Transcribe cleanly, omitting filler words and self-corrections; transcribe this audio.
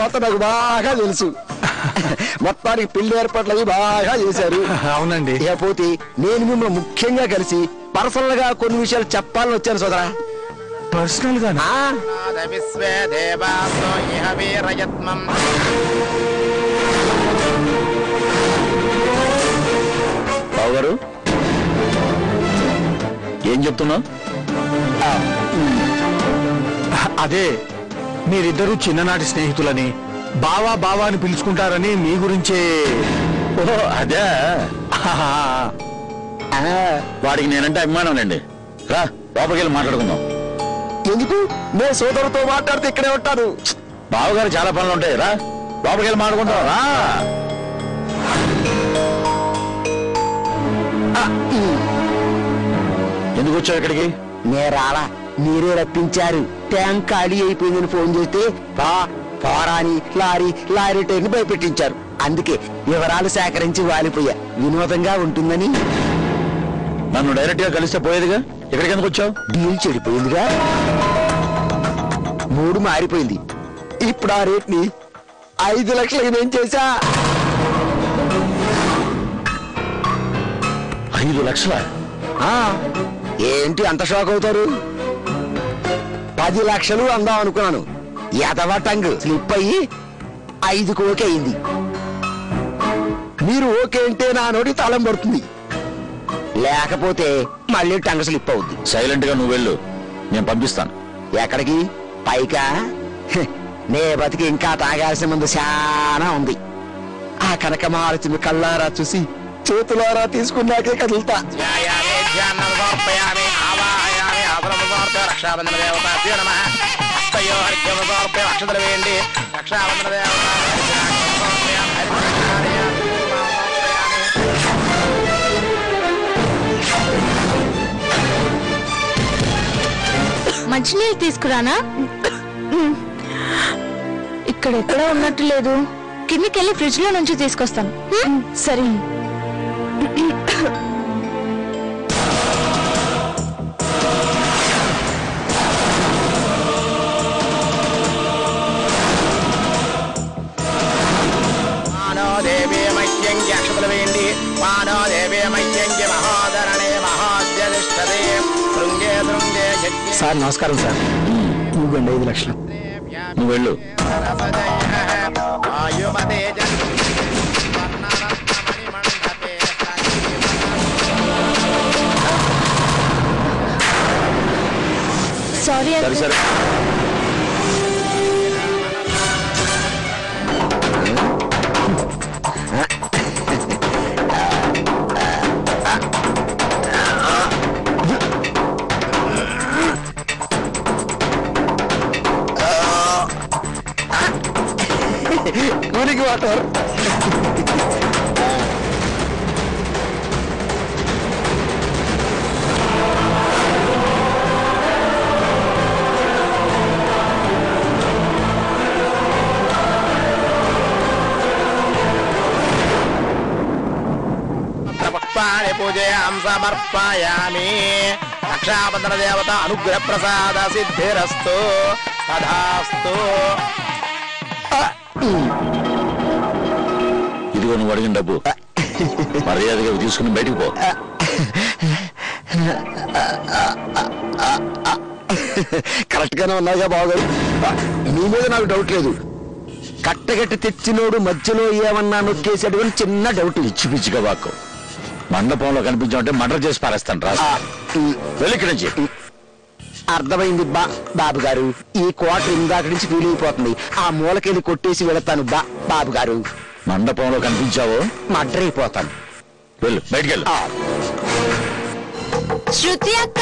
మాత్రం నాకు బాగా తెలుసు. మొత్తానికి పెళ్లి ఏర్పాట్లు అవి బాగా చేశారు. అవునండి. ఇకపోతే నేను మిమ్మల్ని ముఖ్యంగా కలిసి పర్సనల్ గా కొన్ని విషయాలు చెప్పాలని వచ్చాను సోదరా. పర్సనల్ గా బాబు గారు ఏం చెప్తున్నావు? అదే మీరిద్దరూ చిన్ననాటి స్నేహితులని బావా బావా అని పిలుచుకుంటారని మీ గురించే. ఓహో అదే. వాడికి నేనంటే అభిమానం అండి. రా లోపలికి వెళ్ళి మాట్లాడుకుందాం. ఎందుకు? నేను సోదరుతో మాట్లాడితే ఇక్కడే ఉంటాను. బావగారు చాలా పనులు ఉంటాయి. రా లోపలికి వెళ్ళి మాట్లాడుకుందాం. రా. ఎందుకు వచ్చావు ఇక్కడికి? నేరాలా మీరే రప్పించారు. ట్యాంక్ ఖాళీ అయిపోయిందని ఫోన్ చేస్తే పోరాని లారీ టైర్ని భయపెట్టించారు. అందుకే వివరాలు సేకరించి వాలిపోయా. వినోదంగా ఉంటుందని. నన్ను డైరెక్ట్ గా కలిస్తే పోయేదిగా. ఇక్కడికి ఎందుకు వచ్చావు? డీల్ చెడిపోయిందిగా. మూడు మారిపోయింది. ఇప్పుడు ఆ రేట్ ని 5 లక్షలకి నేను చేశా. 5 లక్షల? ఏంటి అంత షాక్ అవుతారు? 10 లక్షలు అందాం అనుకున్నాను. ఎదవ టంగ్ స్లిప్ అయ్యి 5కు ఓకే అయింది. మీరు ఓకే అంటే నా నోటి తాళం పడుతుంది, లేకపోతే మళ్ళీ టంగ్ స్లిప్ అవుద్ది. సైలెంట్ గా నువ్వు వెళ్ళు, నేను పంపిస్తాను. ఎక్కడికి? పైకా? నే బతికి ఇంకా తాగాల్సిన ముందు చాలా ఉంది. ఆ కనకమహాలక్ష్మి కళ్ళారా చూసి చేతులారా తీసుకున్నాకే కదులుతా. మంచినీళ్ళు తీసుకురానా? ఇక్కడెక్కడ ఉన్నట్టు లేదు. కిందికెళ్ళి ఫ్రిడ్జ్ లో నుంచి తీసుకొస్తాను. సరే. సార్ నమస్కారం సార్. ఇవ్వండి 5 లక్షలు. నువ్వు వెళ్ళు. సారీ. సరే కూలింగ్ వాటర్. పూజయాం సమర్పయామి. రక్షాబంధన దేవత అనుగ్రహ ప్రసాద సిద్ధిరస్తు. తథాస్తు. ఇదిగో నువ్వు అడిగిన డబ్బు. మర్యాదగా తీసుకుని బయటికి పో. కరెక్ట్ గానే ఉన్నాయిగా బావగారు. మీ మీద నాకు డౌట్ లేదు. కట్టగట్టి తెచ్చినోడు మధ్యలో ఏమన్నా నొక్కేసాడు అని చిన్న డౌట్. పిచ్చి పిచ్చిగా వాక్కు. మండపంలో కనిపించామంటే మర్డర్ చేసి పారేస్తాను. రా వెళ్ళి ఇక్కడి నుంచి. అర్థమైంది బాబు గారు. ఈ క్వార్టర్ ఇందాక నుంచి ఫీల్ అయిపోతుంది. ఆ మూలకెళ్ళి కొట్టేసి వెళతాను బాబు గారు. మండపంలో కనిపించావో మర్డర్ అయిపోతాను. వెళ్ళు, బయటికి వెళ్ళు. శృతి అక్క.